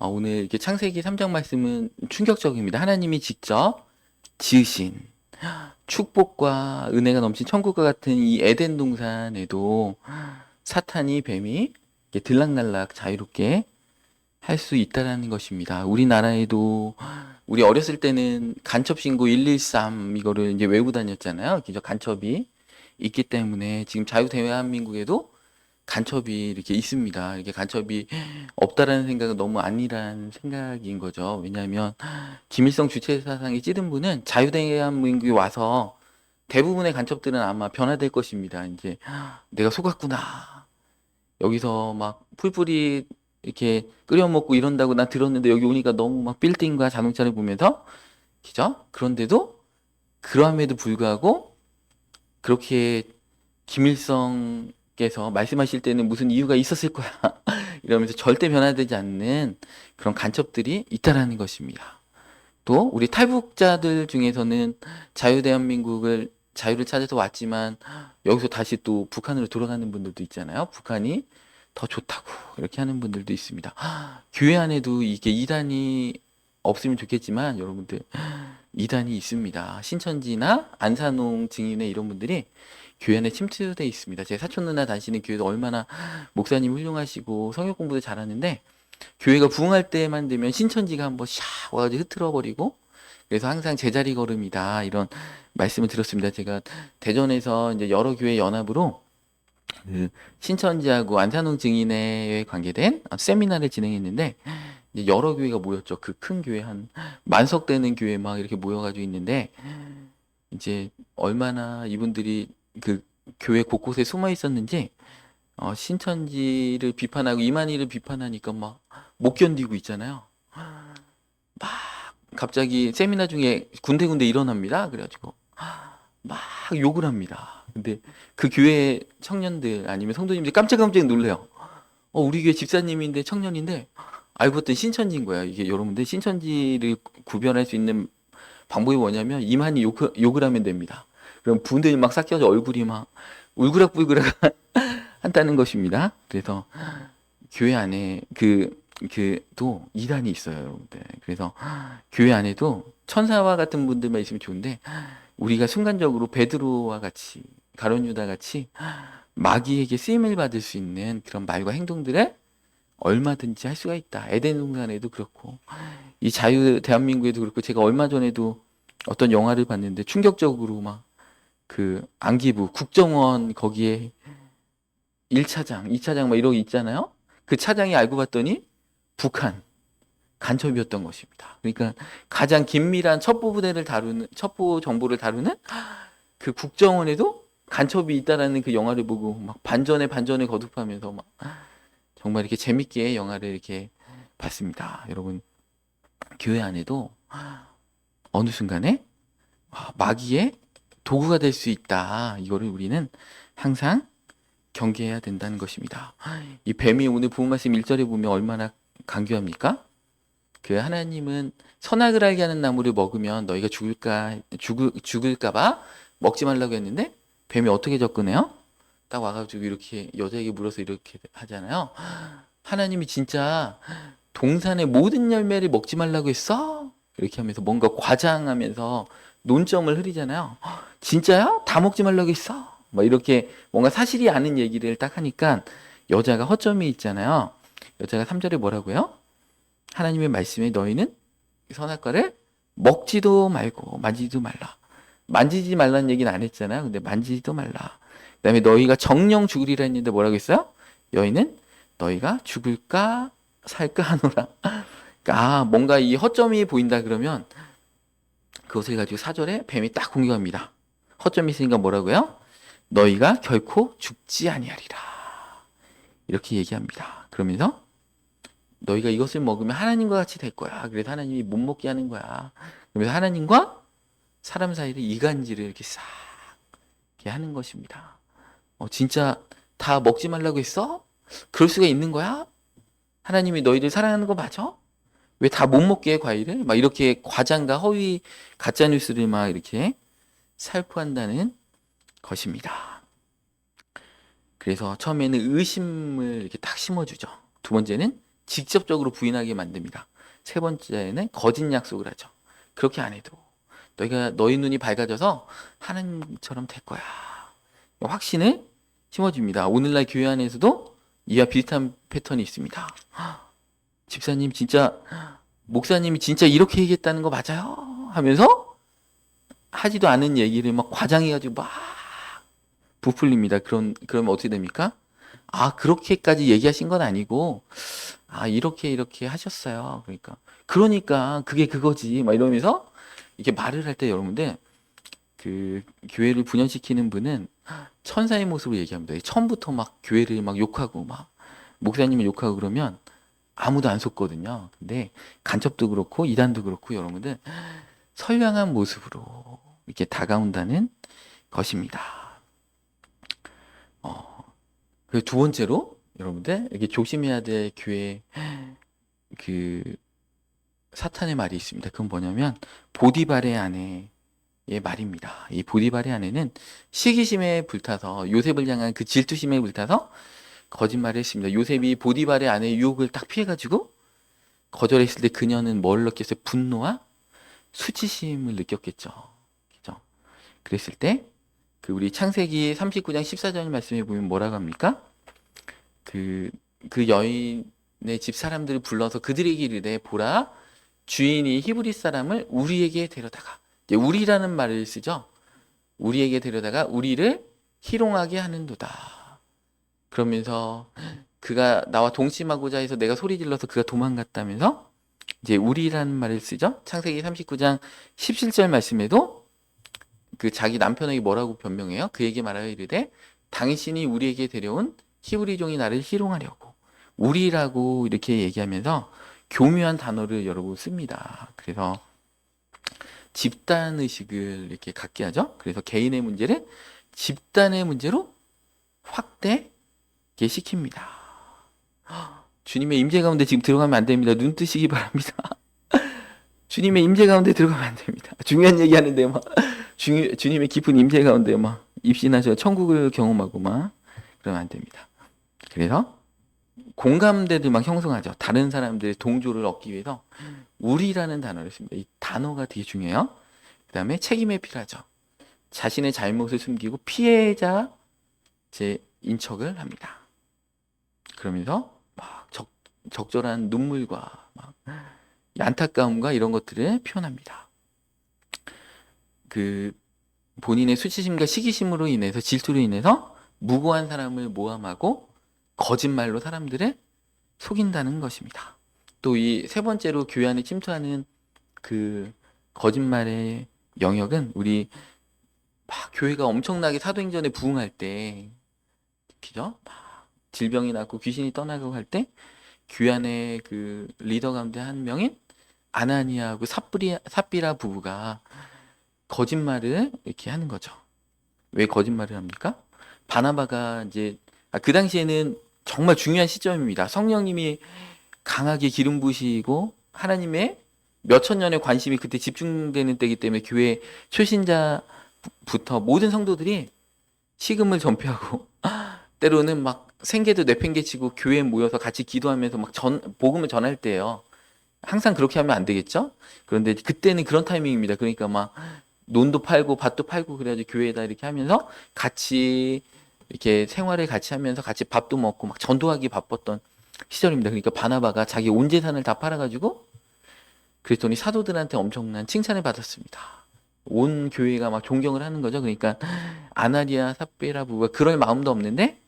오늘 이렇게 창세기 3장 말씀은 충격적입니다. 하나님이 직접 지으신 축복과 은혜가 넘친 천국과 같은 이 에덴 동산에도 사탄이 뱀이 이렇게 들락날락 자유롭게 할 수 있다라는 것입니다. 우리나라에도 우리 어렸을 때는 간첩 신고 113 이거를 이제 외우고 다녔잖아요. 그죠? 간첩이 있기 때문에 지금 자유 대한민국에도 간첩이 이렇게 있습니다. 이렇게 간첩이 없다라는 생각은 너무 아니란 생각인 거죠. 왜냐하면 김일성 주체 사상이 찌든 분은 자유대한민국에 와서 대부분의 간첩들은 아마 변화될 것입니다. 이제 내가 속았구나. 여기서 막 풀뿌리 이렇게 끓여 먹고 이런다고 난 들었는데 여기 오니까 너무 막 빌딩과 자동차를 보면서 그죠? 그런데도 그럼에도 불구하고 그렇게 김일성께서 말씀하실 때는 무슨 이유가 있었을 거야. 이러면서 절대 변화되지 않는 그런 간첩들이 있다라는 것입니다. 또 우리 탈북자들 중에서는 자유대한민국을 자유를 찾아서 왔지만 여기서 다시 또 북한으로 돌아가는 분들도 있잖아요. 북한이 더 좋다고 이렇게 하는 분들도 있습니다. 교회 안에도 이게 이단이 없으면 좋겠지만 여러분들 이단이 있습니다. 신천지나 안산홍 증인회 이런 분들이 교회 안에 침투되어 있습니다. 제 사촌 누나 다니시는 교회도 얼마나 목사님 훌륭하시고 성역 공부도 잘하는데 교회가 부흥할 때만 되면 신천지가 한번 샥 와가지고 흐트러 버리고 그래서 항상 제자리 걸음이다 이런 말씀을 들었습니다. 제가 대전에서 이제 여러 교회 연합으로 그 신천지하고 안산홍 증인회에 관계된 세미나를 진행했는데 이제 여러 교회가 모였죠. 그 큰 교회 한 만석 되는 교회 막 이렇게 모여가지고 있는데 이제 얼마나 이분들이 그 교회 곳곳에 숨어 있었는지 신천지를 비판하고 이만희를 비판하니까 막 못 견디고 있잖아요. 막 갑자기 세미나 중에 군데군데 일어납니다. 그래가지고 막 욕을 합니다. 근데 그 교회 청년들 아니면 성도님들이 깜짝깜짝 놀래요. 우리 교회 집사님인데 청년인데 알고 봤더니 신천지인 거야. 이게 여러분들 신천지를 구별할 수 있는 방법이 뭐냐면 이만희 욕을 하면 됩니다. 그럼 분들이 막 삭혀져 얼굴이 막 울그락불그락 한다는 것입니다. 그래서 교회 안에 또 이단이 있어요, 여러분들. 그래서 교회 안에도 천사와 같은 분들만 있으면 좋은데 우리가 순간적으로 베드로와 같이 가룟 유다 같이 마귀에게 쓰임을 받을 수 있는 그런 말과 행동들을 얼마든지 할 수가 있다. 에덴 동산에도 그렇고 이 자유 대한민국에도 그렇고 제가 얼마 전에도 어떤 영화를 봤는데 충격적으로 막 그 안기부 국정원 거기에 1차장, 2차장 막 이런 거 있잖아요. 그 차장이 알고 봤더니 북한 간첩이었던 것입니다. 그러니까 가장 긴밀한 첩보 정보를 다루는 그 국정원에도 간첩이 있다라는 그 영화를 보고 막 반전에 반전을 거듭하면서 막 정말 이렇게 재밌게 영화를 이렇게 봤습니다. 여러분 교회 안에도 어느 순간에 마귀의 도구가 될 수 있다. 이거를 우리는 항상 경계해야 된다는 것입니다. 이 뱀이 오늘 본문 말씀 1절에 보면 얼마나 강조합니까? 그 하나님은 선악을 알게 하는 나무를 먹으면 너희가 죽을까봐 먹지 말라고 했는데 뱀이 어떻게 접근해요? 딱 와가지고 이렇게 여자에게 물어서 이렇게 하잖아요. 하나님이 진짜 동산의 모든 열매를 먹지 말라고 했어? 이렇게 하면서 뭔가 과장하면서 논점을 흐리잖아요. 진짜야? 다 먹지 말라고 했어? 막 이렇게 뭔가 사실이 아닌 얘기를 딱 하니까 여자가 허점이 있잖아요. 여자가 3절에 뭐라고요? 하나님의 말씀에 너희는 선악과를 먹지도 말고 만지지도 말라. 만지지 말라는 얘기는 안 했잖아요. 근데 만지지도 말라. 그다음에 너희가 정령 죽으리라 했는데 뭐라고 했어요? 여인은 너희가 죽을까 살까 하노라. 그러니까 뭔가 이 허점이 보인다 그러면 그것을 가지고 4절에 뱀이 딱 공격합니다. 허점이 있으니까 뭐라고요? 너희가 결코 죽지 아니하리라. 이렇게 얘기합니다. 그러면서 너희가 이것을 먹으면 하나님과 같이 될 거야. 그래서 하나님이 못 먹게 하는 거야. 그러면서 하나님과 사람 사이를 이간질을 이렇게 싹 이렇게 하는 것입니다. 진짜 다 먹지 말라고 했어? 그럴 수가 있는 거야? 하나님이 너희들 사랑하는 거 맞아? 왜 다 못 먹게 해, 과일을? 막 이렇게 과장과 허위, 가짜 뉴스를 막 이렇게 살포한다는 것입니다. 그래서 처음에는 의심을 이렇게 딱 심어주죠. 두 번째는 직접적으로 부인하게 만듭니다. 세 번째는 거짓 약속을 하죠. 그렇게 안 해도 너희 눈이 밝아져서 하나님처럼 될 거야. 확신을 심어줍니다. 오늘날 교회 안에서도 이와 비슷한 패턴이 있습니다. 집사님 진짜 목사님이 진짜 이렇게 얘기했다는 거 맞아요? 하면서 하지도 않은 얘기를 막 과장해가지고 막 부풀립니다. 그러면 어떻게 됩니까? 그렇게까지 얘기하신 건 아니고, 이렇게 하셨어요. 그러니까 그게 그거지. 막 이러면서 이렇게 말을 할 때 여러분들, 그 교회를 분열시키는 분은 천사의 모습으로 얘기합니다. 처음부터 막 교회를 막 욕하고 막 목사님을 욕하고 그러면 아무도 안 속거든요. 근데 간첩도 그렇고 이단도 그렇고 여러분들 선량한 모습으로 이렇게 다가온다는 것입니다. 그 두 번째로 여러분들 이렇게 조심해야 될 교회 그 사탄의 말이 있습니다. 그건 뭐냐면 보디발의 아내의 말입니다. 이 보디발의 아내는 시기심에 불타서 요셉을 향한 그 질투심에 불타서 거짓말을 했습니다. 요셉이 보디발의 아내의 유혹을 딱 피해가지고 거절했을 때 그녀는 뭘 느꼈어요? 분노와 수치심을 느꼈겠죠. 그죠? 그랬을 때 그 우리 창세기 39장 14절 말씀에 보면 뭐라고 합니까? 그 여인의 집 사람들을 불러서 그들에게 이르되 보라 주인이 히브리 사람을 우리에게 데려다가 이제 우리라는 말을 쓰죠. 우리에게 데려다가 우리를 희롱하게 하는도다. 그러면서 그가 나와 동침하고자 해서 내가 소리 질러서 그가 도망갔다면서 이제 우리라는 말을 쓰죠. 창세기 39장 17절 말씀에도 그 자기 남편에게 뭐라고 변명해요? 그에게 말하여 이르되 당신이 우리에게 데려온 히브리 종이 나를 희롱하려고 우리라고 이렇게 얘기하면서 교묘한 단어를 여러분 씁니다. 그래서 집단 의식을 이렇게 갖게 하죠. 그래서 개인의 문제를 집단의 문제로 확대게 시킵니다. 주님의 임재 가운데 지금 들어가면 안 됩니다. 눈 뜨시기 바랍니다. 주님의 임재 가운데 들어가면 안 됩니다. 중요한 얘기하는데 막 주님의 깊은 임재 가운데 막 입신하셔 천국을 경험하고 막 그러면 안 됩니다. 그래서 공감대를 막 형성하죠. 다른 사람들의 동조를 얻기 위해서 우리라는 단어를 씁니다. 이 단어가 되게 중요해요. 그 다음에 책임에 필요하죠. 자신의 잘못을 숨기고 피해자 제 인척을 합니다. 그러면서 막 적절한 눈물과 막 안타까움과 이런 것들을 표현합니다. 그 본인의 수치심과 시기심으로 인해서 질투로 인해서 무고한 사람을 모함하고 거짓말로 사람들을 속인다는 것입니다. 또 이 세 번째로 교회 안에 침투하는 그 거짓말의 영역은 우리 막 교회가 엄청나게 사도행전에 부흥할 때, 그죠? 막 질병이 낫고 귀신이 떠나고 할 때 교회 안에 그 리더 가운데 한 명인 아나니아하고 삽비라 부부가 거짓말을 이렇게 하는 거죠. 왜 거짓말을 합니까? 바나바가 이제 그 당시에는 정말 중요한 시점입니다. 성령님이 강하게 기름 부으시고 하나님의 몇천 년의 관심이 그때 집중되는 때이기 때문에 교회 초신자부터 모든 성도들이 식음을 전폐하고 때로는 막 생계도 내팽개치고 교회에 모여서 같이 기도하면서 막 복음을 전할 때예요. 항상 그렇게 하면 안 되겠죠? 그런데 그때는 그런 타이밍입니다. 그러니까 막 논도 팔고 밭도 팔고 그래가지고 교회에다 이렇게 하면서 같이 이렇게 생활을 같이 하면서 같이 밥도 먹고 막 전도하기 바빴던 시절입니다. 그러니까 바나바가 자기 온 재산을 다 팔아가지고 그랬더니 사도들한테 엄청난 칭찬을 받았습니다. 온 교회가 막 존경을 하는 거죠. 그러니까 아나니아 삽비라 부부가 그럴 마음도 없는데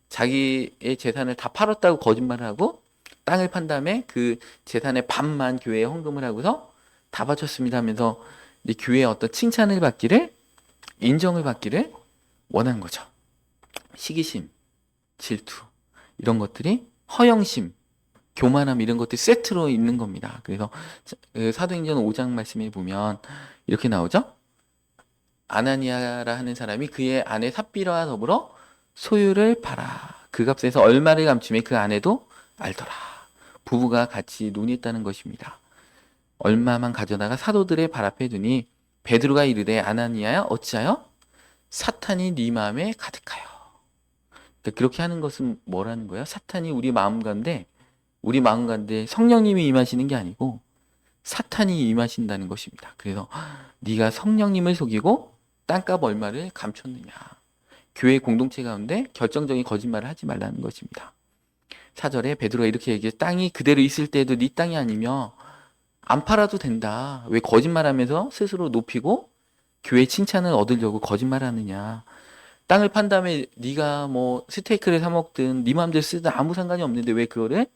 자기의 재산을 다 팔았다고 거짓말을 하고 땅을 판 다음에 그 재산의 반만 교회에 헌금을 하고서 다 바쳤습니다 하면서 이제 교회의 어떤 칭찬을 받기를 인정을 받기를 원한 거죠. 시기심, 질투 이런 것들이 허영심, 교만함 이런 것들이 세트로 있는 겁니다. 그래서 사도행전 5장 말씀에 보면 이렇게 나오죠. 아나니아라 하는 사람이 그의 아내 삽비라와 더불어 소유를 팔아 그 값에서 얼마를 감추매 그 아내도 알더라. 부부가 같이 논의했다는 것입니다. 얼마만 가져다가 사도들의 발 앞에 두니 베드로가 이르되 아나니아야 어찌하여 사탄이 네 마음에 가득하여. 그러니까 그렇게 하는 것은 뭐라는 거예요? 사탄이 우리 마음 가운데 우리 마음 가운데 성령님이 임하시는 게 아니고 사탄이 임하신다는 것입니다. 그래서 네가 성령님을 속이고 땅값 얼마를 감췄느냐. 교회 공동체 가운데 결정적인 거짓말을 하지 말라는 것입니다. 4절에 베드로가 이렇게 얘기해. 땅이 그대로 있을 때에도 네 땅이 아니며 안 팔아도 된다. 왜 거짓말하면서 스스로 높이고 교회 칭찬을 얻으려고 거짓말하느냐. 땅을 판 다음에 네가 뭐 스테이크를 사 먹든 네 마음대로 쓰든 아무 상관이 없는데 왜 그거를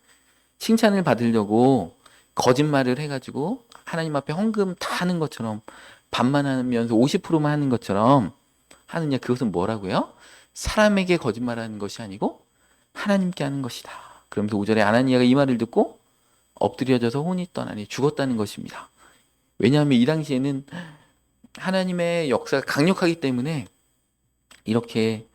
칭찬을 받으려고 거짓말을 해가지고 하나님 앞에 헌금 다 하는 것처럼 반만 하면서 50%만 하는 것처럼 하느냐. 그것은 뭐라고요? 사람에게 거짓말하는 것이 아니고 하나님께 하는 것이다. 그러면서 5절에 아나니아가 이 말을 듣고 엎드려져서 혼이 떠나니 죽었다는 것입니다. 왜냐하면 이 당시에는 하나님의 역사가 강력하기 때문에 이렇게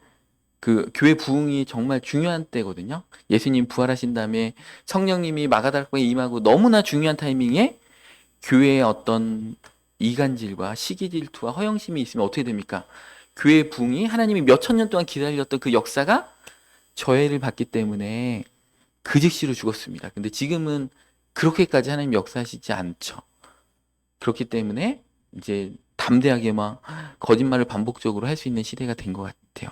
그 교회 부흥이 정말 중요한 때거든요. 예수님 부활하신 다음에 성령님이 마가다락방에 임하고 너무나 중요한 타이밍에 교회의 어떤 이간질과 시기 질투와 허영심이 있으면 어떻게 됩니까? 교회 부흥이 하나님이 몇천 년 동안 기다렸던 그 역사가 저해를 받기 때문에 그 즉시로 죽었습니다. 근데 지금은 그렇게까지 하나님 역사하시지 않죠. 그렇기 때문에 이제 담대하게 막 거짓말을 반복적으로 할 수 있는 시대가 된 것 같아요.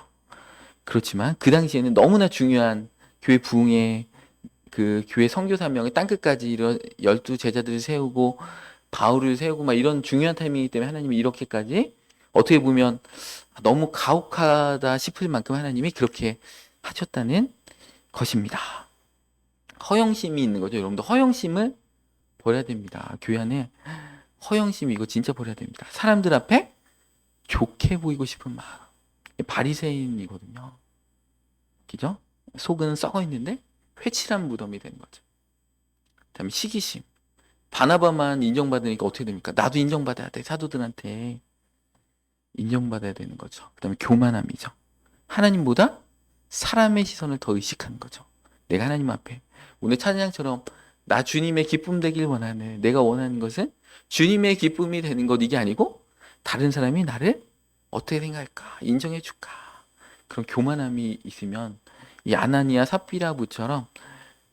그렇지만 그 당시에는 너무나 중요한 교회 부흥의 그 교회 선교 사명의 땅끝까지 이런 12 제자들을 세우고 바울을 세우고 막 이런 중요한 타이밍이기 때문에 하나님이 이렇게까지 어떻게 보면 너무 가혹하다 싶을 만큼 하나님이 그렇게 하셨다는 것입니다. 허영심이 있는 거죠. 여러분들 허영심을 버려야 됩니다. 교회 안에 허영심 이거 진짜 버려야 됩니다. 사람들 앞에 좋게 보이고 싶은 마음. 바리새인이거든요. 그죠? 속은 썩어 있는데 회칠한 무덤이 되는 거죠. 그다음에 시기심. 바나바만 인정받으니까 어떻게 됩니까? 나도 인정받아야 돼. 사도들한테 인정받아야 되는 거죠. 그다음에 교만함이죠. 하나님보다 사람의 시선을 더 의식하는 거죠. 내가 하나님 앞에 오늘 찬양처럼 나 주님의 기쁨 되길 원하는, 내가 원하는 것은 주님의 기쁨이 되는 것, 이게 아니고 다른 사람이 나를 어떻게 생각할까, 인정해 줄까, 그런 교만함이 있으면 이 아나니아 삽비라 부처럼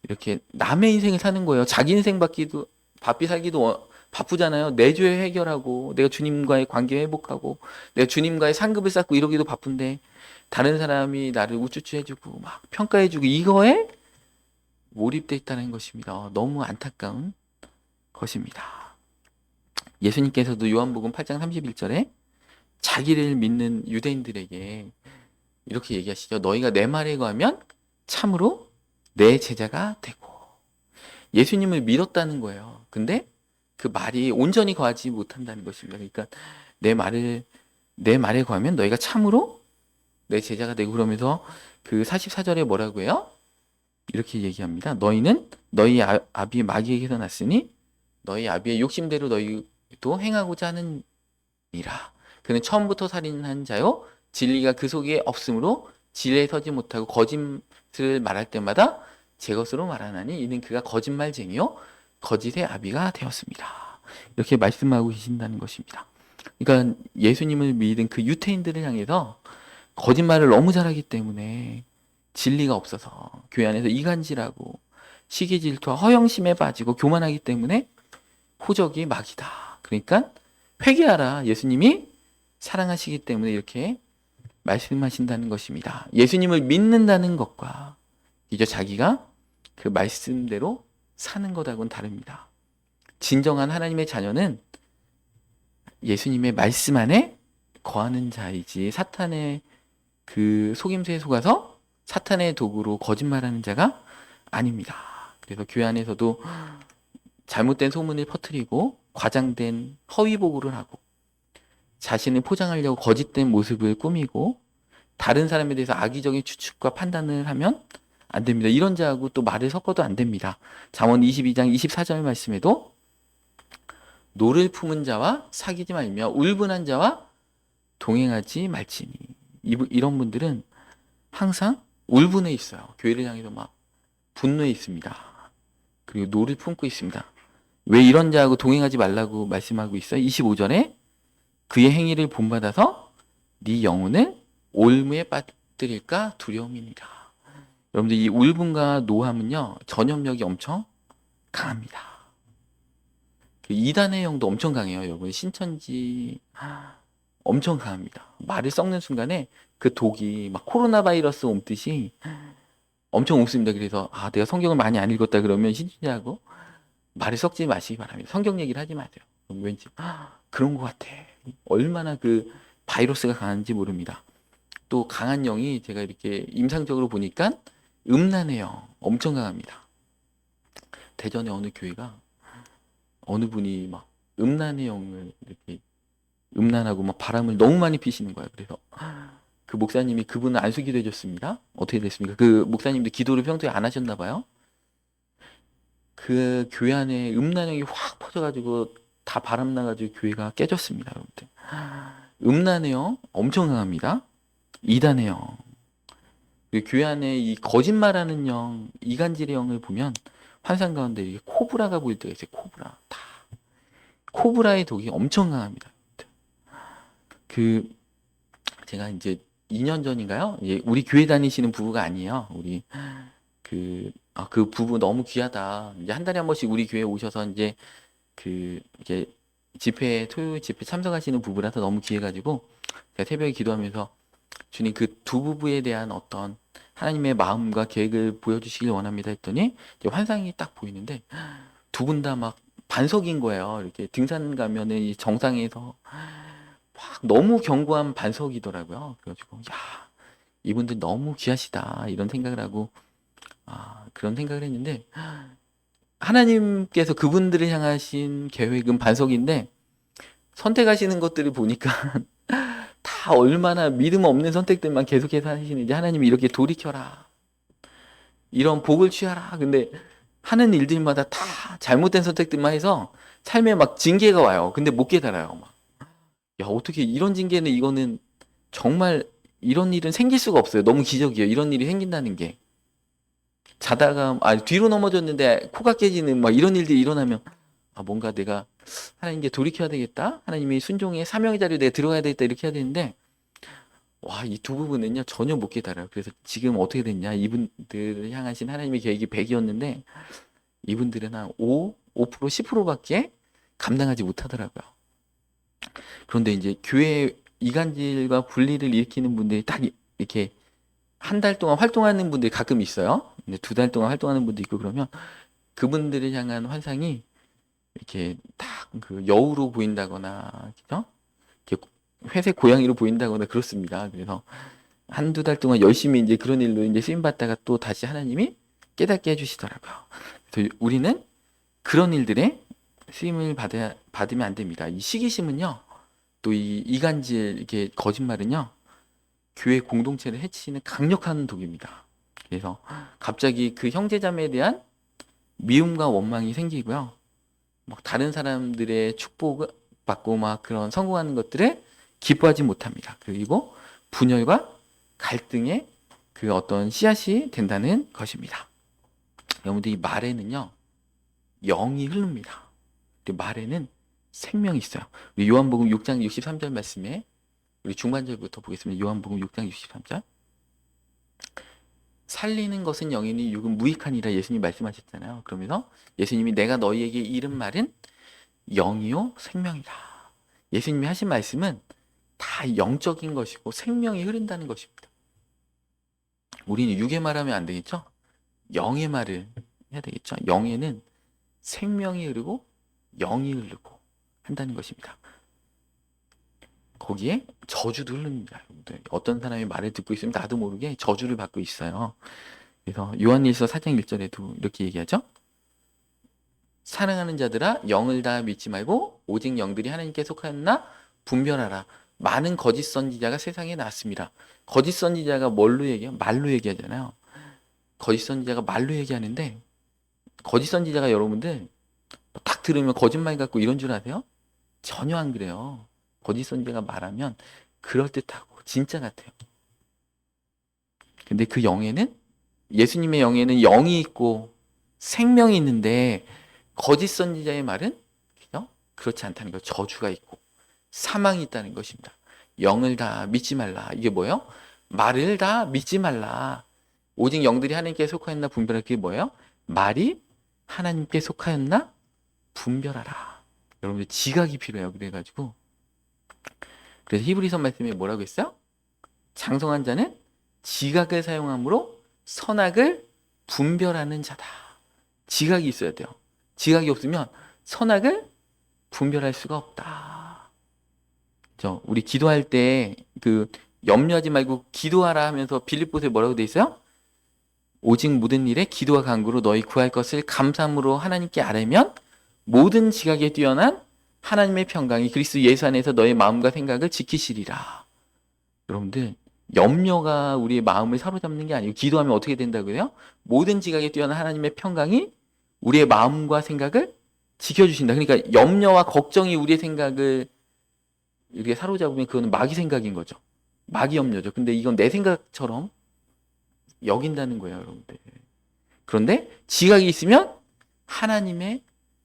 이렇게 남의 인생을 사는 거예요. 자기 인생 바삐 살기도 바쁘잖아요. 내 죄 해결하고 내가 주님과의 관계 회복하고 내가 주님과의 상급을 쌓고 이러기도 바쁜데 다른 사람이 나를 우쭈쭈 해주고 막 평가해주고 이거에 몰입돼 있다는 것입니다. 너무 안타까운 것입니다. 예수님께서도 요한복음 8장 31절에 자기를 믿는 유대인들에게 이렇게 얘기하시죠. 너희가 내 말에 거하면 참으로 내 제자가 되고. 예수님을 믿었다는 거예요. 근데 그 말이 온전히 거하지 못한다는 것입니다. 그러니까 내 말에 거하면 너희가 참으로 내 제자가 되고. 그러면서 그 44절에 뭐라고 해요? 이렇게 얘기합니다. 너희는 너희 아비 마귀에게서 났으니 너희 아비의 욕심대로 너희도 행하고자 하느니라. 그는 처음부터 살인한 자요 진리가 그 속에 없으므로 진리에 서지 못하고 거짓을 말할 때마다 제 것으로 말하나니 이는 그가 거짓말쟁이요 거짓의 아비가 되었습니다. 이렇게 말씀하고 계신다는 것입니다. 그러니까 예수님을 믿은 그 유태인들을 향해서 거짓말을 너무 잘하기 때문에 진리가 없어서 교회 안에서 이간질하고 시기질투와 허영심에 빠지고 교만하기 때문에 호적이 마귀다. 그러니까 회개하라. 예수님이 사랑하시기 때문에 이렇게 말씀하신다는 것입니다. 예수님을 믿는다는 것과 이제 자기가 그 말씀대로 사는 것하고는 다릅니다. 진정한 하나님의 자녀는 예수님의 말씀 안에 거하는 자이지 사탄의 그 속임수에 속아서 사탄의 도구로 거짓말하는 자가 아닙니다. 그래서 교회 안에서도 잘못된 소문을 퍼뜨리고 과장된 허위 보고를 하고 자신을 포장하려고 거짓된 모습을 꾸미고 다른 사람에 대해서 악의적인 추측과 판단을 하면 안 됩니다. 이런 자하고 또 말을 섞어도 안 됩니다. 잠언 22장 24절 말씀에도 노를 품은 자와 사귀지 말며 울분한 자와 동행하지 말지니. 이런 분들은 항상 울분해 있어요. 교회를 향해서 막 분노해 있습니다. 그리고 노를 품고 있습니다. 왜 이런 자하고 동행하지 말라고 말씀하고 있어요? 25절에 그의 행위를 본받아서 네 영혼을 올무에 빠뜨릴까 두려움이니라. 여러분들 이 울분과 노함은요, 전염력이 엄청 강합니다. 그 이단의 영도 엄청 강해요. 여러분 신천지 엄청 강합니다. 말을 섞는 순간에 그 독이 막 코로나 바이러스 옮듯이 엄청 옮습니다. 그래서 내가 성경을 많이 안 읽었다 그러면 신천지하고 말을 섞지 마시기 바랍니다. 성경 얘기를 하지 마세요. 그럼 왠지 그런 것 같아. 얼마나 그 바이러스가 강한지 모릅니다. 또 강한 영이 제가 이렇게 임상적으로 보니까 음란의 영 엄청 강합니다. 대전의 어느 교회가 어느 분이 막 음란의 영을 이렇게 음란하고 막 바람을 너무 많이 피시는 거예요. 그래서 그 목사님이 그분을 안수기도 해줬습니다. 어떻게 됐습니까? 그 목사님도 기도를 평소에 안 하셨나 봐요. 그 교회 안에 음란형이 확 퍼져가지고 다 바람 나가지고 교회가 깨졌습니다, 여러분들. 음란의 영 엄청 강합니다. 이단의 영. 그리고 교회 안에 이 거짓말하는 영, 이간질의 영을 보면 환상 가운데 이게 코브라가 보일 때가 있어요. 코브라. 다. 코브라의 독이 엄청 강합니다. 그 제가 이제 2년 전인가요? 우리 교회 다니시는 부부가 아니에요. 우리 그 부부 너무 귀하다. 이제 한 달에 한 번씩 우리 교회 오셔서 이제 이게 토요일 집회 참석하시는 부부라서 너무 귀해가지고 제가 새벽에 기도하면서 주님 그 두 부부에 대한 어떤 하나님의 마음과 계획을 보여주시길 원합니다 했더니 이제 환상이 딱 보이는데 두 분 다 막 반석인 거예요. 이렇게 등산 가면은 이 정상에서 막 너무 견고한 반석이더라고요. 그래가지고 야 이분들 너무 귀하시다 이런 생각을 하고 그런 생각을 했는데 하나님께서 그분들을 향하신 계획은 반석인데 선택하시는 것들을 보니까 다 얼마나 믿음 없는 선택들만 계속해서 하시는지 하나님이 이렇게 돌이켜라 이런 복을 취하라 근데 하는 일들마다 다 잘못된 선택들만 해서 삶에 막 징계가 와요. 근데 못 깨달아요. 막. 야 어떻게 이런 징계는 이거는 정말 이런 일은 생길 수가 없어요. 너무 기적이에요. 이런 일이 생긴다는 게. 자다가 뒤로 넘어졌는데 코가 깨지는 막 이런 일들이 일어나면 뭔가 내가 하나님께 돌이켜야 되겠다. 하나님이 순종의 사명의 자리에 내가 들어가야 되겠다. 이렇게 해야 되는데 이 두 부분은요 전혀 못 깨달아요. 그래서 지금 어떻게 됐냐. 이분들을 향하신 하나님의 계획이 100이었는데 이분들은 한 5%, 10%밖에 감당하지 못하더라고요. 그런데 이제 교회 이간질과 분리를 일으키는 분들이 딱 이렇게 한 달 동안 활동하는 분들이 가끔 있어요. 근데 2달 동안 활동하는 분도 있고 그러면 그분들을 향한 환상이 이렇게 딱 그 여우로 보인다거나, 그죠? 이렇게 회색 고양이로 보인다거나 그렇습니다. 그래서 한두 달 동안 열심히 이제 그런 일로 이제 쓰임 받다가 또 다시 하나님이 깨닫게 해주시더라고요. 그래서 우리는 그런 일들에 쓰임을 받으면 안 됩니다. 이 시기심은요, 또 이 이간질, 이렇게 거짓말은요, 교회 공동체를 해치는 강력한 독입니다. 그래서 갑자기 그 형제자매에 대한 미움과 원망이 생기고요. 막 다른 사람들의 축복을 받고 막 그런 성공하는 것들에 기뻐하지 못합니다. 그리고 분열과 갈등의 그 어떤 씨앗이 된다는 것입니다. 여러분들 이 말에는요, 영이 흐릅니다. 그리고 말에는 생명이 있어요. 우리 요한복음 6장 63절 말씀에 우리 중반절부터 보겠습니다. 요한복음 6장 63절. 살리는 것은 영이니 육은 무익하니라 예수님이 말씀하셨잖아요. 그러면서 예수님이 내가 너희에게 이른 말은 영이요 생명이다. 예수님이 하신 말씀은 다 영적인 것이고 생명이 흐른다는 것입니다. 우리는 육의 말하면 안 되겠죠? 영의 말을 해야 되겠죠? 영에는 생명이 흐르고 영이 흐르고 한다는 것입니다. 거기에 저주도 흐릅니다. 어떤 사람이 말을 듣고 있으면 나도 모르게 저주를 받고 있어요. 그래서 요한일서 4장 1절에도 이렇게 얘기하죠. 사랑하는 자들아 영을 다 믿지 말고 오직 영들이 하나님께 속하였나 분별하라. 많은 거짓 선지자가 세상에 나왔습니다. 거짓 선지자가 뭘로 얘기해요? 말로 얘기하잖아요. 거짓 선지자가 말로 얘기하는데 거짓 선지자가 여러분들 딱 들으면 거짓말 같고 이런 줄 아세요? 전혀 안 그래요. 거짓 선지자가 말하면 그럴듯하고 진짜 같아요. 근데 그 영에는 예수님의 영에는 영이 있고 생명이 있는데 거짓 선지자의 말은 그렇지 않다는 거. 저주가 있고 사망이 있다는 것입니다. 영을 다 믿지 말라. 이게 뭐예요? 말을 다 믿지 말라. 오직 영들이 하나님께 속하였나 분별하라. 그게 뭐예요? 말이 하나님께 속하였나 분별하라. 여러분들 지각이 필요해요. 그래가지고 그래서 히브리서 말씀에 뭐라고 했어요? 장성한 자는 지각을 사용함으로 선악을 분별하는 자다. 지각이 있어야 돼요. 지각이 없으면 선악을 분별할 수가 없다. 우리 기도할 때 염려하지 말고 기도하라 하면서 빌립보서에 뭐라고 돼 있어요? 오직 모든 일에 기도와 간구로 너희 구할 것을 감사함으로 하나님께 아뢰면 모든 지각에 뛰어난 하나님의 평강이 그리스도 예수 안에서 너의 마음과 생각을 지키시리라. 여러분들 염려가 우리의 마음을 사로잡는 게 아니고 기도하면 어떻게 된다고요? 모든 지각에 뛰어난 하나님의 평강이 우리의 마음과 생각을 지켜주신다. 그러니까 염려와 걱정이 우리의 생각을 이렇게 사로잡으면 그거는 마귀 생각인 거죠. 마귀 염려죠. 근데 이건 내 생각처럼 여긴다는 거예요, 여러분들. 그런데 지각이 있으면 하나님의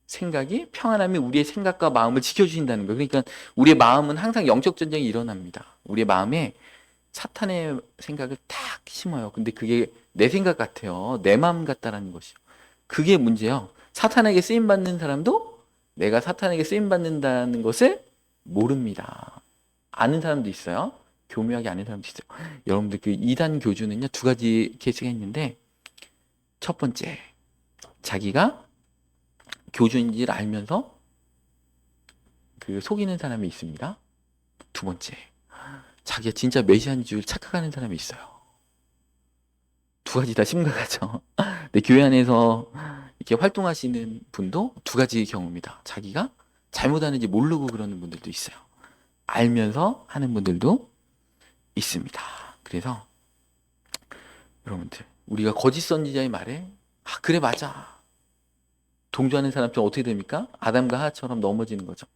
생각이 평안함이 우리의 생각과 마음을 지켜주신다는 거예요. 그러니까 우리의 마음은 항상 영적 전쟁이 일어납니다. 우리의 마음에 사탄의 생각을 탁 심어요. 근데 그게 내 생각 같아요. 내 마음 같다라는 것이요. 그게 문제예요. 사탄에게 쓰임받는 사람도 내가 사탄에게 쓰임받는다는 것을 모릅니다. 아는 사람도 있어요. 교묘하게 아는 사람도 있어요. 여러분들 그 이단 교주는요, 두 가지 케이스가 있는데, 첫 번째, 자기가 교주인지를 알면서 속이는 사람이 있습니다. 두 번째, 자기가 진짜 메시아인 줄 착각하는 사람이 있어요. 두 가지 다 심각하죠. 근데 교회 안에서 이렇게 활동하시는 분도 두 가지 경우입니다. 자기가 잘못하는지 모르고 그러는 분들도 있어요. 알면서 하는 분들도 있습니다. 그래서 여러분들 우리가 거짓 선지자의 말에 그래 맞아 동조하는 사람처럼 어떻게 됩니까? 아담과 하와처럼 넘어지는 거죠.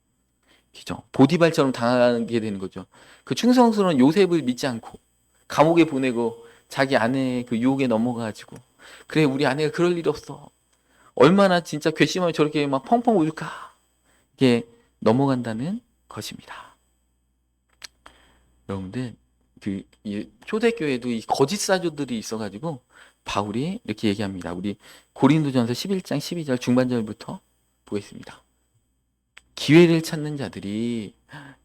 그죠? 보디발처럼 당하게 되는 거죠. 그 충성스러운 요셉을 믿지 않고 감옥에 보내고 자기 아내의 그 유혹에 넘어가가지고 그래 우리 아내가 그럴 일 없어. 얼마나 진짜 괘씸하면 저렇게 막 펑펑 울까. 이게 넘어간다는 것입니다. 여러분들 이 초대교회도 이 거짓 사조들이 있어가지고 바울이 이렇게 얘기합니다. 우리 고린도전서 11장 12절 중반절부터 보겠습니다. 기회를 찾는 자들이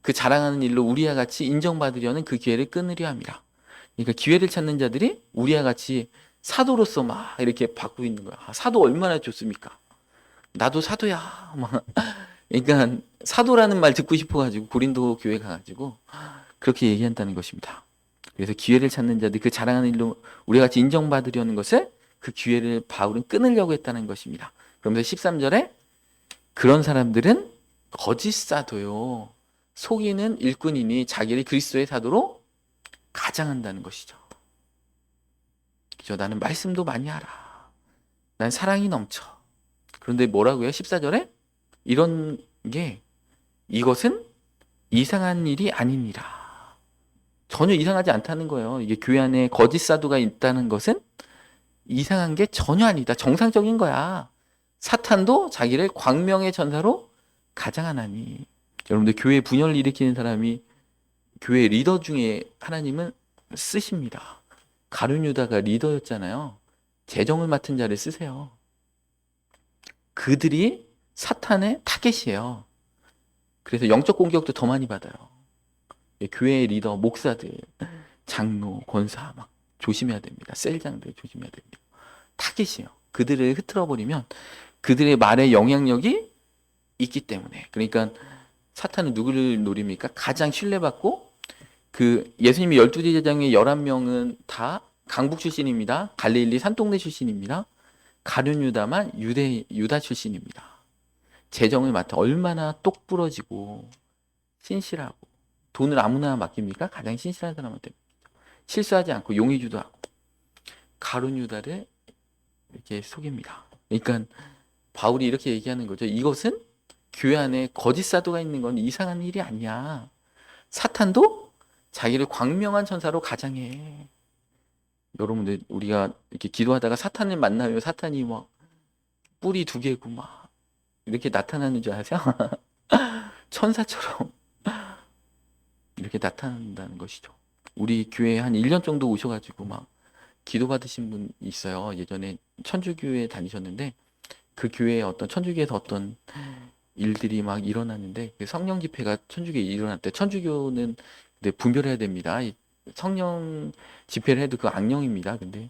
그 자랑하는 일로 우리와 같이 인정받으려는 그 기회를 끊으려 합니다. 그러니까 기회를 찾는 자들이 우리와 같이 사도로서 막 이렇게 받고 있는 거야. 사도 얼마나 좋습니까? 나도 사도야. 막 그러니까 사도라는 말 듣고 싶어가지고 고린도 교회 가가지고 그렇게 얘기한다는 것입니다. 그래서 기회를 찾는 자들 그 자랑하는 일로 우리가 같이 인정받으려는 것을 그 기회를 바울은 끊으려고 했다는 것입니다. 그러면서 13절에 그런 사람들은 거짓 사도요 속이는 일꾼이니 자기를 그리스도의 사도로 가장한다는 것이죠. 그죠? 나는 말씀도 많이 알아. 난 사랑이 넘쳐. 그런데 뭐라고요? 14절에 이런 게 이것은 이상한 일이 아니니라. 전혀 이상하지 않다는 거예요. 이게 교회 안에 거짓 사도가 있다는 것은 이상한 게 전혀 아니다. 정상적인 거야. 사탄도 자기를 광명의 전사로 가장하나니. 여러분들 교회 분열을 일으키는 사람이 교회 리더 중에 하나님은 쓰십니다. 가룟 유다가 리더였잖아요. 재정을 맡은 자를 쓰세요. 그들이 사탄의 타겟이에요. 그래서 영적 공격도 더 많이 받아요. 교회의 리더, 목사들, 장로, 권사 막 조심해야 됩니다. 셀장들 조심해야 됩니다. 타겟이에요. 그들을 흐트러버리면 그들의 말에 영향력이 있기 때문에. 그러니까 사탄은 누구를 노립니까? 가장 신뢰받고 예수님이 12제자중에 11명은 다 강북 출신입니다. 갈릴리 산동네 출신입니다. 가룟 유다만 유다 출신입니다. 재정을 맡아 얼마나 똑부러지고 신실하고 돈을 아무나 맡깁니까? 가장 신실한 사람한테 실수하지 않고 용의주도 하고 가룟 유다를 이렇게 속입니다. 그러니까 바울이 이렇게 얘기하는 거죠. 이것은 교회 안에 거짓 사도가 있는 건 이상한 일이 아니야. 사탄도 자기를 광명한 천사로 가장해. 여러분들 우리가 이렇게 기도하다가 사탄을 만나면 사탄이 막 뿔이 2개고 막 이렇게 나타나는 줄 아세요? 천사처럼 이렇게 나타난다는 것이죠. 우리 교회에 한 1년 정도 오셔가지고 막 기도 받으신 분 있어요. 예전에 천주교에 다니셨는데 그 교회에 어떤 천주교에서 어떤 일들이 막 일어났는데 그 성령 집회가 천주교에 일어날 때 천주교는 근데 분별해야 됩니다. 이 성령 집회를 해도 그 악령입니다. 근데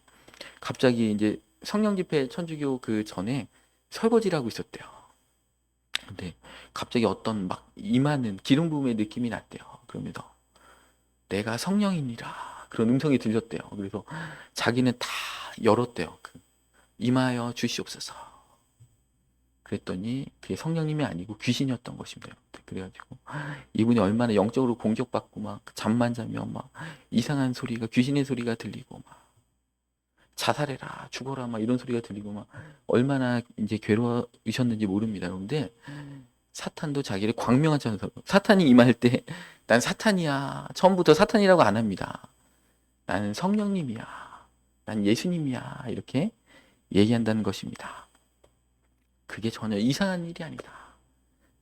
갑자기 이제 성령 집회 천주교 그 전에 설거지를 하고 있었대요. 근데 갑자기 어떤 막 임하는 기름 부음의 느낌이 났대요. 그러면서 내가 성령이니라 그런 음성이 들렸대요. 그래서 자기는 다 열었대요. 그 임하여 주시옵소서. 그랬더니 그게 성령님이 아니고 귀신이었던 것입니다. 그래가지고 이분이 얼마나 영적으로 공격받고 막 잠만 자면 막 이상한 소리가 귀신의 소리가 들리고 막 자살해라 죽어라 막 이런 소리가 들리고 막 얼마나 이제 괴로우셨는지 모릅니다. 그런데 사탄도 자기를 광명하면서 사탄이 임할 때 난 사탄이야 처음부터 사탄이라고 안 합니다. 나는 성령님이야 난 예수님이야 이렇게 얘기한다는 것입니다. 그게 전혀 이상한 일이 아니다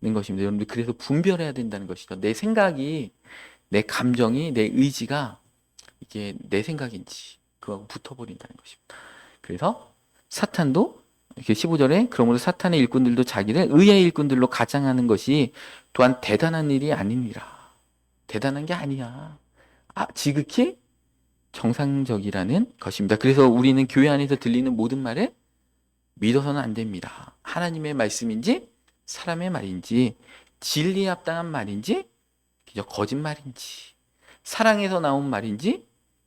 는 것입니다. 여러분들 그래서 분별해야 된다는 것이죠. 내 생각이 내 감정이 내 의지가 이게 내 생각인지 그거하고 붙어버린다는 것입니다. 그래서 사탄도 이렇게 15절에 그러므로 사탄의 일꾼들도 자기를 의의 일꾼들로 가장하는 것이 또한 대단한 일이 아니니라. 대단한 게 아니야. 지극히 정상적이라는 것입니다. 그래서 우리는 교회 안에서 들리는 모든 말을 믿어서는 안 됩니다. 하나님의 말씀인지 사람의 말인지 진리에 합당한 말인지 그저 거짓말인지 사랑에서 나온 말인지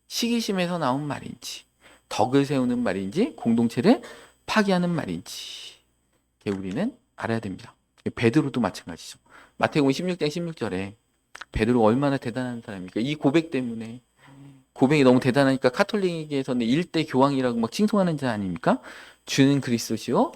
시기심에서 나온 말인지 덕을 세우는 말인지 공동체를 파괴하는 말인지 우리는 알아야 됩니다. 베드로도 마찬가지죠. 마태복음 16장 16절에 베드로 얼마나 대단한 사람입니까? 이 고백 때문에 고백이 너무 대단하니까 카톨릭에서는 일대 교황이라고 막 칭송하는 자 아닙니까? 주는 그리스도시요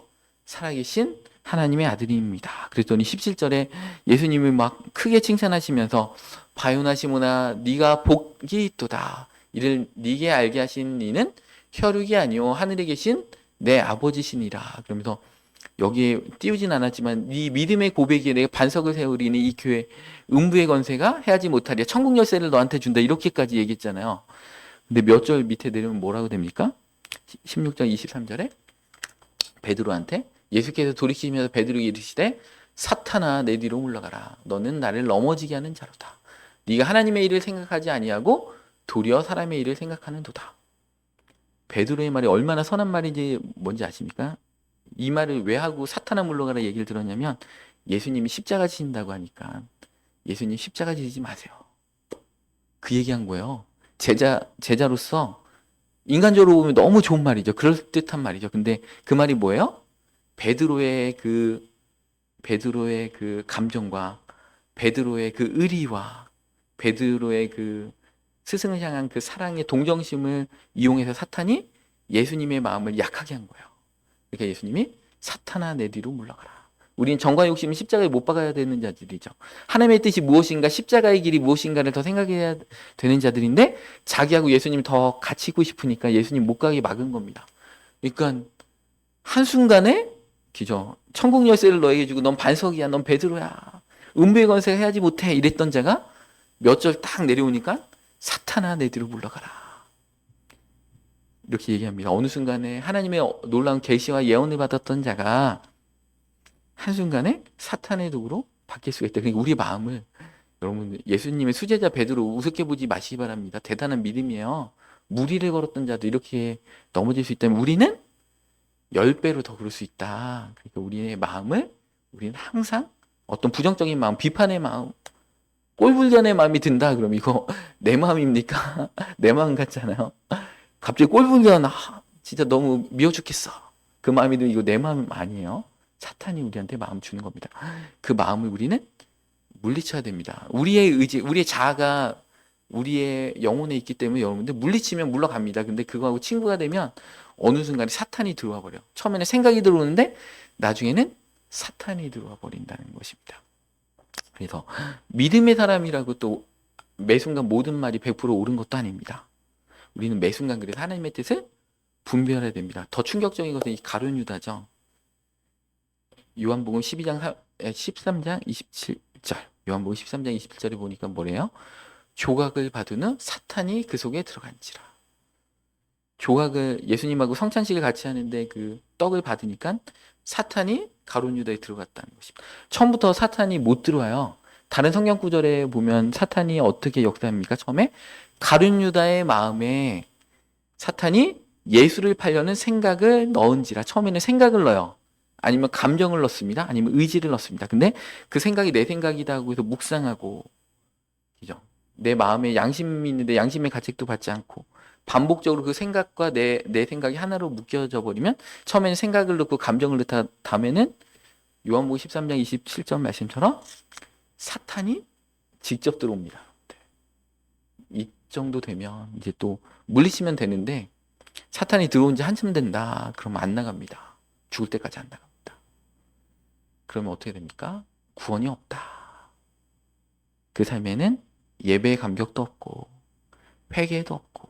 살아계신 하나님의 아들입니다. 그랬더니 17절에 예수님을 막 크게 칭찬하시면서 바요나시모나 네가 복이 있도다. 이를 네게 알게 하신 이는 혈육이 아니요 하늘에 계신 내 아버지시니라. 그러면서 여기에 띄우진 않았지만 네 믿음의 고백에 내가 반석을 세우리니 이 교회 음부의 권세가 해하지 못하리라. 천국 열쇠를 너한테 준다. 이렇게까지 얘기했잖아요. 근데 몇 절 밑에 내리면 뭐라고 됩니까? 16장 23절에 베드로한테 예수께서 돌이키시면서 베드로에게 이르시되 사탄아 내 뒤로 물러가라. 너는 나를 넘어지게 하는 자로다. 네가 하나님의 일을 생각하지 아니하고 도리어 사람의 일을 생각하는도다. 베드로의 말이 얼마나 선한 말인지 뭔지 아십니까? 이 말을 왜 하고 사탄아 물러가라 얘기를 들었냐면 예수님이 십자가 지신다고 하니까 예수님 십자가 지지 마세요. 그 얘기한 거예요. 제자로서 인간적으로 보면 너무 좋은 말이죠. 그럴듯한 말이죠. 근데 그 말이 뭐예요? 베드로의 그 감정과 베드로의 그 의리와 베드로의 그 스승을 향한 그 사랑의 동정심을 이용해서 사탄이 예수님의 마음을 약하게 한 거예요. 그러니까 예수님이 사탄아 내 뒤로 물러가라. 우리는 정과 욕심은 십자가에 못 박아야 되는 자들이죠. 하나님의 뜻이 무엇인가 십자가의 길이 무엇인가를 더 생각해야 되는 자들인데 자기하고 예수님 더 같이 있고 싶으니까 예수님 못 가게 막은 겁니다. 그러니까 한순간에 기죠. 천국 열쇠를 너에게 주고 넌 반석이야. 넌 베드로야. 음부의 권세가 해하지 못해. 이랬던 자가 몇 절 딱 내려오니까 사탄아 내 뒤로 물러가라. 이렇게 얘기합니다. 어느 순간에 하나님의 놀라운 계시와 예언을 받았던 자가 한순간에 사탄의 도구로 바뀔 수가 있다. 그러니까 우리 마음을 여러분 예수님의 수제자 베드로 우습게 보지 마시기 바랍니다. 대단한 믿음이에요. 무리를 걸었던 자도 이렇게 넘어질 수 있다면 우리는 10배로 더 그럴 수 있다. 그러니까 우리의 마음을 우리는 항상 어떤 부정적인 마음, 비판의 마음, 꼴불견의 마음이 든다. 그럼 이거 내 마음입니까? 내 마음 같잖아요. 갑자기 꼴불견 진짜 너무 미워 죽겠어. 그 마음이 들면 이거 내 마음 아니에요. 사탄이 우리한테 마음 주는 겁니다. 그 마음을 우리는 물리쳐야 됩니다. 우리의 의지, 우리의 자아가 우리의 영혼에 있기 때문에 여러분들 물리치면 물러갑니다. 근데 그거하고 친구가 되면 어느 순간에 사탄이 들어와 버려. 처음에는 생각이 들어오는데 나중에는 사탄이 들어와 버린다는 것입니다. 그래서 믿음의 사람이라고 또 매 순간 모든 말이 100% 옳은 것도 아닙니다. 우리는 매 순간 그래서 하나님의 뜻을 분별해야 됩니다. 더 충격적인 것은 이 가룟 유다죠. 요한복음 13장 27절. 요한복음 13장 27절에 보니까 뭐래요? 조각을 받은 후 사탄이 그 속에 들어간지라. 조각을 예수님하고 성찬식을 같이 하는데 그 떡을 받으니까 사탄이 가룟 유다에 들어갔다는 것입니다. 처음부터 사탄이 못 들어와요. 다른 성경 구절에 보면 사탄이 어떻게 역사합니까? 처음에 가룟 유다의 마음에 사탄이 예수를 팔려는 생각을 넣은지라. 처음에는 생각을 넣어요. 아니면 감정을 넣습니다. 아니면 의지를 넣습니다. 근데 그 생각이 내 생각이다 하고 해서 묵상하고, 그죠? 내 마음에 양심이 있는데 양심의 가책도 받지 않고 반복적으로 그 생각과 내 생각이 하나로 묶여져 버리면, 처음에는 생각을 넣고 감정을 넣다 다음에는 요한복음 13장 27절 말씀처럼 사탄이 직접 들어옵니다. 이 정도 되면 이제 또 물리치면 되는데, 사탄이 들어온 지 한참 된다 그러면 안 나갑니다. 죽을 때까지 안 나갑니다. 그러면 어떻게 됩니까? 구원이 없다. 그 삶에는 예배의 감격도 없고 회개도 없고.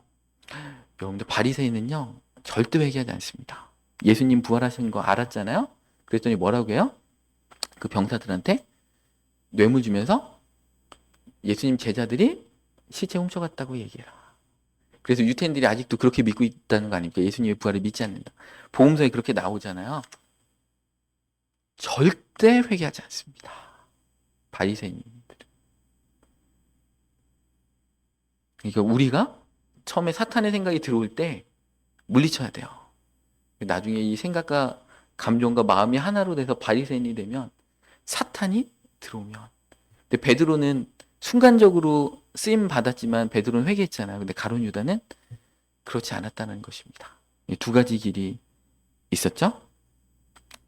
여러분들, 바리새인은요 절대 회개하지 않습니다. 예수님 부활하신 거 알았잖아요. 그랬더니 뭐라고 해요? 그 병사들한테 뇌물 주면서 예수님 제자들이 시체 훔쳐갔다고 얘기해라. 그래서 유태인들이 아직도 그렇게 믿고 있다는 거 아닙니까? 예수님의 부활을 믿지 않는다. 복음서에 그렇게 나오잖아요. 절대 회개하지 않습니다. 바리새인들은. 그러니까 우리가 처음에 사탄의 생각이 들어올 때 물리쳐야 돼요. 나중에 이 생각과 감정과 마음이 하나로 돼서 바리새인이 되면, 사탄이 들어오면. 근데 베드로는 순간적으로 쓰임 받았지만 베드로는 회개했잖아요. 근데 가룟 유다는 그렇지 않았다는 것입니다. 이 두 가지 길이 있었죠.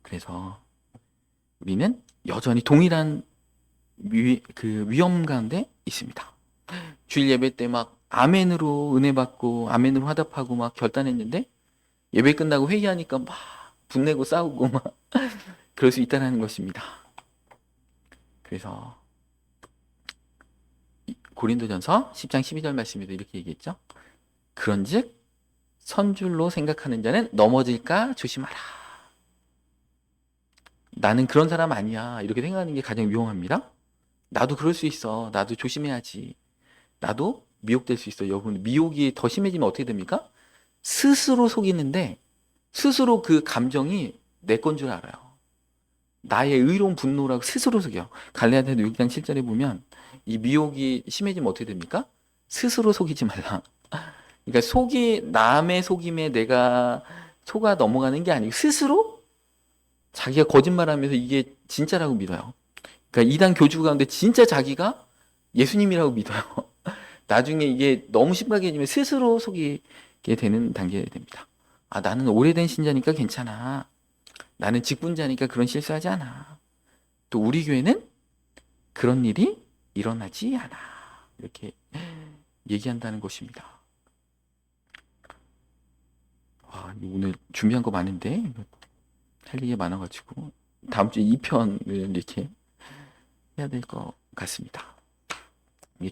그래서 우리는 여전히 동일한 위험 가운데 있습니다. 주일 예배 때 막 아멘으로 은혜 받고 아멘으로 화답하고 막 결단했는데, 예배 끝나고 회의하니까 막 분내고 싸우고 막 그럴 수 있다는 것입니다. 그래서 고린도전서 10장 12절 말씀에도 이렇게 얘기했죠. 그런즉 선줄로 생각하는 자는 넘어질까 조심하라. 나는 그런 사람 아니야 이렇게 생각하는 게 가장 위험합니다. 나도 그럴 수 있어. 나도 조심해야지. 나도 미혹될 수 있어. 여러분, 미혹이 더 심해지면 어떻게 됩니까? 스스로 속이는데 스스로 그 감정이 내 건 줄 알아요. 나의 의로운 분노라고 스스로 속여. 갈라디아서 6장 7절에 보면 이 미혹이 심해지면 어떻게 됩니까? 스스로 속이지 말라. 그러니까 남의 속임에 내가 속아 넘어가는 게 아니고 스스로 자기가 거짓말하면서 이게 진짜라고 믿어요. 그러니까 이단 교주 가운데 진짜 자기가 예수님이라고 믿어요. 나중에 이게 너무 심각해지면 스스로 속이게 되는 단계가 됩니다. 아, 나는 오래된 신자니까 괜찮아. 나는 직분자니까 그런 실수하지 않아. 또 우리 교회는 그런 일이 일어나지 않아. 이렇게 얘기한다는 것입니다. 와, 오늘 준비한 거 많은데 할 얘기가 많아가지고 다음 주에 2편을 이렇게 해야 될 것 같습니다.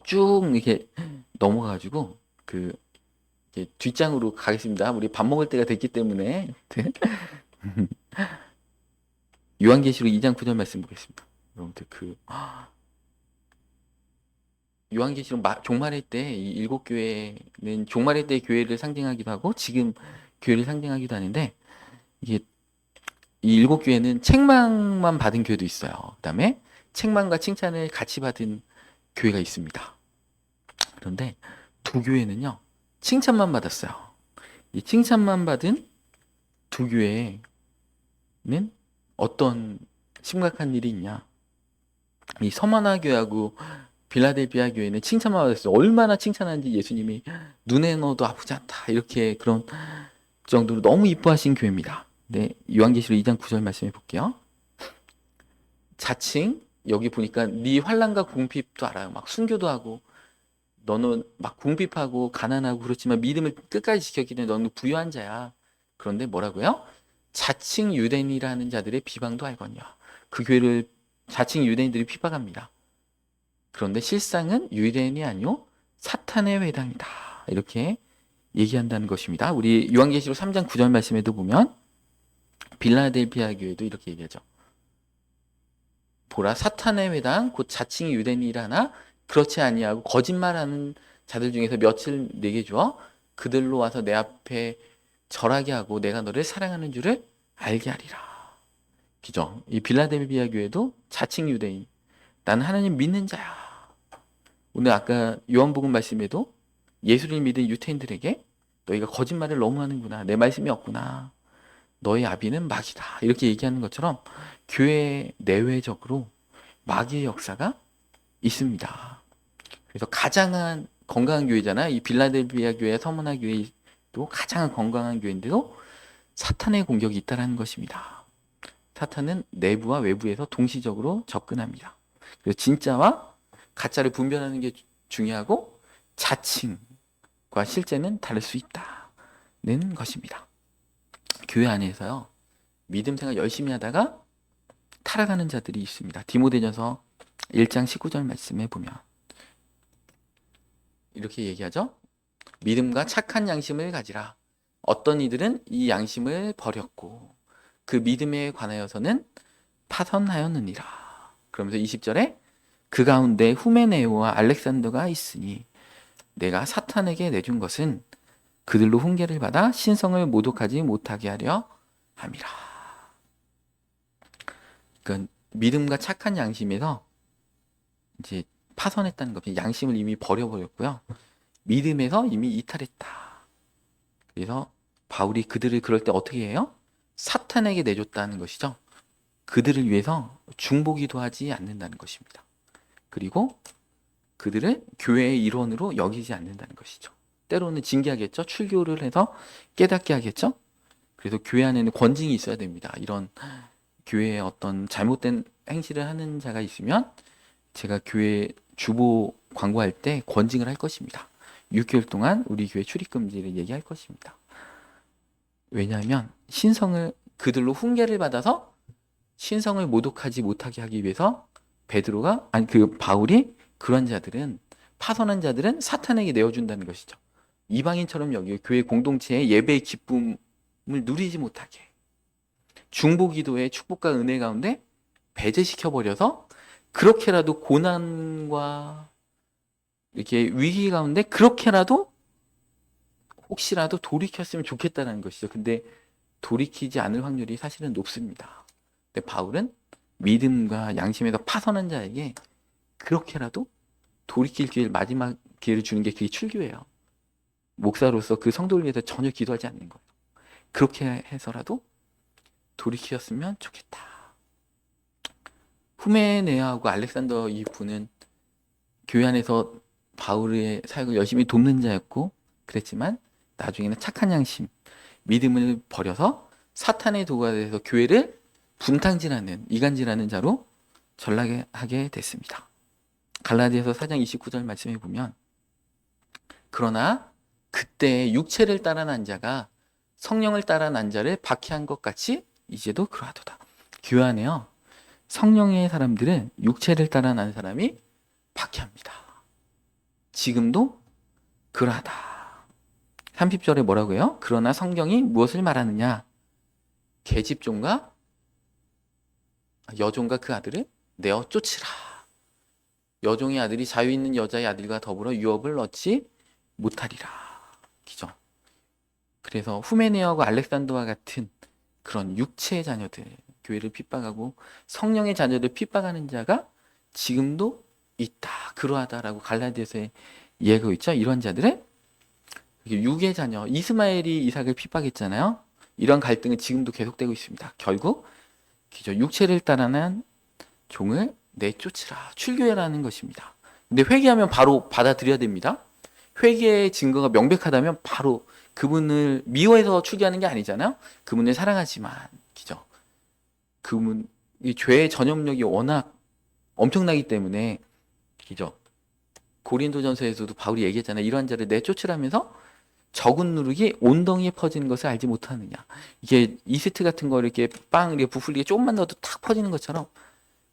쭉 이렇게 넘어가가지고 이렇게 뒷장으로 가겠습니다. 우리 밥 먹을 때가 됐기 때문에. 요한계시록 2장 9절 말씀 보겠습니다. 여러분들, 요한계시록 종말의 때 이 7교회는 종말의 때 교회를 상징하기도 하고 지금 교회를 상징하기도 하는데, 이게 이 7교회는 책망만 받은 교회도 있어요. 그다음에 책망과 칭찬을 같이 받은 교회가 있습니다. 그런데 두 교회는요, 칭찬만 받았어요. 이 칭찬만 받은 두 교회는 어떤 심각한 일이 있냐? 이 서머나 교회하고 빌라델피아 교회는 칭찬만 받았어요. 얼마나 칭찬하는지 예수님이 눈에 넣어도 아프지 않다 이렇게 그런 정도로 너무 이뻐하신 교회입니다. 네, 요한계시록 2장 9절 말씀해 볼게요. 자칭 여기 보니까 네 환난과 궁핍도 알아요. 막 순교도 하고 너는 막 궁핍하고 가난하고 그렇지만 믿음을 끝까지 지켰기 때문에 너는 부유한 자야. 그런데 뭐라고요? 자칭 유대인이라는 자들의 비방도 알거니와. 그 교회를 자칭 유대인들이 핍박합니다. 그런데 실상은 유대인이 아니요 사탄의 회당이다. 이렇게 얘기한다는 것입니다. 우리 요한계시록 3장 9절 말씀에도 보면 빌라델피아 교회도 이렇게 얘기하죠. 보라, 사탄의 회당 곧 자칭 유대인이라나 그렇지 아니하고 거짓말하는 자들 중에서 몇을 내게 주어 그들로 와서 내 앞에 절하게 하고 내가 너를 사랑하는 줄을 알게 하리라. 그죠? 이 빌라델비아 교회도 자칭 유대인, 나는 하나님 믿는 자야. 오늘 아까 요한복음 말씀에도 예수를 믿은 유태인들에게 너희가 거짓말을 너무 하는구나. 내 말씀이 없구나. 너희 아비는 마귀다. 이렇게 얘기하는 것처럼 교회 내외적으로 마귀의 역사가 있습니다. 그래서 가장 건강한 교회잖아요. 이 빌라델비아 교회, 서머나 교회도 가장 건강한 교회인데도 사탄의 공격이 있다는 것입니다. 사탄은 내부와 외부에서 동시적으로 접근합니다. 그래서 진짜와 가짜를 분별하는 게 중요하고 자칭과 실제는 다를 수 있다는 것입니다. 교회 안에서요, 믿음 생활 열심히 하다가 타락하는 자들이 있습니다. 디모데전서 1장 19절 말씀에 보면 이렇게 얘기하죠. 믿음과 착한 양심을 가지라. 어떤 이들은 이 양심을 버렸고 그 믿음에 관하여서는 파선하였느니라. 그러면서 20절에 그 가운데 후메네오와 알렉산더가 있으니 내가 사탄에게 내준 것은 그들로 훈계를 받아 신성을 모독하지 못하게 하려 함이라. 그러니까 믿음과 착한 양심에서 이제 파선했다는 겁니다. 양심을 이미 버려버렸고요. 믿음에서 이미 이탈했다. 그래서 바울이 그들을 그럴 때 어떻게 해요? 사탄에게 내줬다는 것이죠. 그들을 위해서 중보기도 하지 않는다는 것입니다. 그리고 그들을 교회의 일원으로 여기지 않는다는 것이죠. 때로는 징계하겠죠. 출교를 해서 깨닫게 하겠죠. 그래서 교회 안에는 권징이 있어야 됩니다. 이런 교회에 어떤 잘못된 행실을 하는 자가 있으면 제가 교회 주보 광고할 때 권징을 할 것입니다. 6개월 동안 우리 교회 출입금지를 얘기할 것입니다. 왜냐하면 신성을 그들로 훈계를 받아서 신성을 모독하지 못하게 하기 위해서 바울이 그런 자들은 파선한 자들은 사탄에게 내어준다는 것이죠. 이방인처럼 여기 교회 공동체의 예배의 기쁨을 누리지 못하게 중보기도의 축복과 은혜 가운데 배제시켜 버려서 그렇게라도 고난과 이렇게 위기 가운데 그렇게라도 혹시라도 돌이켰으면 좋겠다는 것이죠. 근데 돌이키지 않을 확률이 사실은 높습니다. 근데 바울은 믿음과 양심에서 파선한 자에게 그렇게라도 돌이킬 기회를, 마지막 기회를 주는 게 그게 출교예요. 목사로서 그 성도를 위해서 전혀 기도하지 않는 거예요. 그렇게 해서라도 돌이키었으면 좋겠다. 후메네아하고 알렉산더 이 분은 교회 안에서 바울의 사역을 열심히 돕는 자였고 그랬지만 나중에는 착한 양심, 믿음을 버려서 사탄의 도구가 돼서 교회를 분탕질하는, 이간질하는 자로 전락하게 됐습니다. 갈라디아서 4장 29절 말씀해 보면 그러나 그때 육체를 따라 난 자가 성령을 따라 난 자를 박해한 것 같이 이제도 그러하도다. 교회 안에요, 성령의 사람들은 육체를 따라 난 사람이 박해합니다. 지금도 그러하다. 30절에 뭐라고요? 그러나 성경이 무엇을 말하느냐? 계집종과 여종과 그 아들을 내어 쫓으라. 여종의 아들이 자유 있는 여자의 아들과 더불어 유업을 얻지 못하리라. 기죠. 그래서 후메네아와 알렉산더와 같은 그런 육체의 자녀들, 교회를 핍박하고 성령의 자녀를 핍박하는 자가 지금도 있다. 그러하다라고 갈라디아서에 이해하고 있죠. 이런 자들은 육의 자녀, 이스마엘이 이삭을 핍박했잖아요. 이런 갈등은 지금도 계속되고 있습니다. 결국 기죠. 육체를 따라난 종을 내쫓으라. 출교해라는 것입니다. 근데 회개하면 바로 받아들여야 됩니다. 회개의 증거가 명백하다면 바로 그분을 미워해서 출교하는 게 아니잖아요. 그분을 사랑하지만 기죠. 이 죄의 전염력이 워낙 엄청나기 때문에 기죠. 고린도전서에서도 바울이 얘기했잖아요. 이러한 자를 내쫓으라면서 적은 누룩이 온덩이에 퍼지는 것을 알지 못하느냐. 이게 이스트 같은 거 이렇게 빵 이렇게 부풀리게 조금만 넣어도 탁 퍼지는 것처럼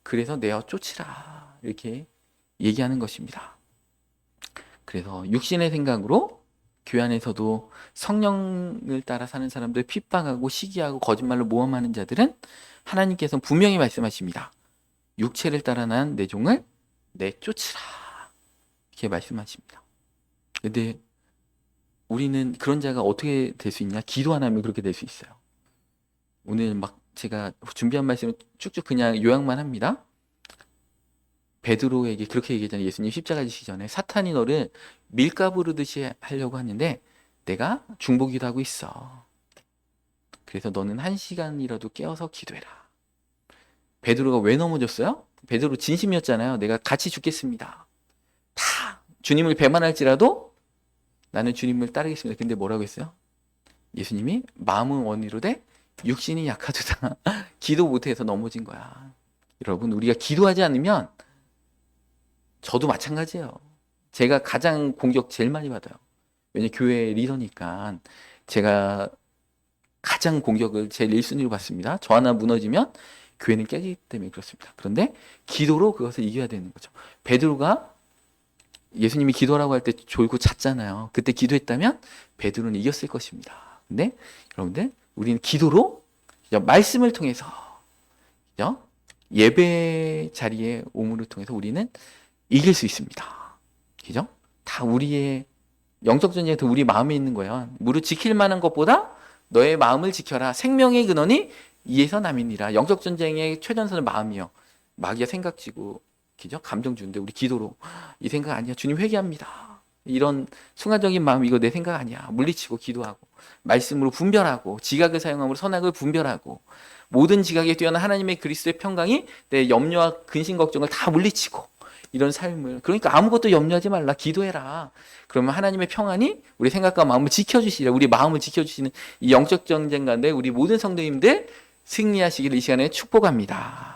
그래서 내어 쫓으라 이렇게 얘기하는 것입니다. 그래서 육신의 생각으로 교회 안에서도 성령을 따라 사는 사람들 핍박하고 시기하고 거짓말로 모함하는 자들은 하나님께서 분명히 말씀하십니다. 육체를 따라 난 내 종을 내쫓으라 이렇게 말씀하십니다. 근데 우리는 그런 자가 어떻게 될 수 있냐? 기도 안 하면 그렇게 될 수 있어요. 오늘 막 제가 준비한 말씀을 쭉쭉 그냥 요약만 합니다. 베드로에게 그렇게 얘기했잖아요. 예수님 십자가 지시기 전에 사탄이 너를 밀가부르듯이 하려고 하는데 내가 중보기도 하고 있어. 그래서 너는 1시간이라도 깨어서 기도해라. 베드로가 왜 넘어졌어요? 베드로 진심이었잖아요. 내가 같이 죽겠습니다. 다 주님을 배반할지라도 나는 주님을 따르겠습니다. 근데 뭐라고 했어요? 예수님이 마음은 원이로되 육신이 약하도다. 기도 못해서 넘어진 거야. 여러분, 우리가 기도하지 않으면 저도 마찬가지예요. 제가 가장 공격 제일 많이 받아요. 왜냐면 교회 리더니까 제가 가장 공격을 제일 1순위로 받습니다. 저 하나 무너지면 교회는 깨지기 때문에 그렇습니다. 그런데 기도로 그것을 이겨야 되는 거죠. 베드로가 예수님이 기도라고 할 때 졸고 잤잖아요. 그때 기도했다면 베드로는 이겼을 것입니다. 근데 여러분들, 우리는 기도로 말씀을 통해서 예배 자리에 오므를 통해서 우리는 이길 수 있습니다. 그죠? 다 우리의 영적 전쟁이 다 우리 마음에 있는 거예요. 무릇 지킬 만한 것보다 너의 마음을 지켜라. 생명의 근원이 이에서 남이니라. 영적 전쟁의 최전선은 마음이요. 마귀가 생각지고, 그죠? 감정 주는데 우리 기도로 이 생각 아니야. 주님 회개합니다. 이런 순간적인 마음, 이거 내 생각 아니야. 물리치고 기도하고 말씀으로 분별하고 지각을 사용함으로 선악을 분별하고 모든 지각에 뛰어난 하나님의 그리스도의 평강이 내 염려와 근심 걱정을 다 물리치고 이런 삶을, 그러니까 아무것도 염려하지 말라. 기도해라. 그러면 하나님의 평안이 우리 생각과 마음을 지켜주시라. 우리 마음을 지켜주시는 이 영적 전쟁 가운데 우리 모든 성도님들 승리하시기를 이 시간에 축복합니다.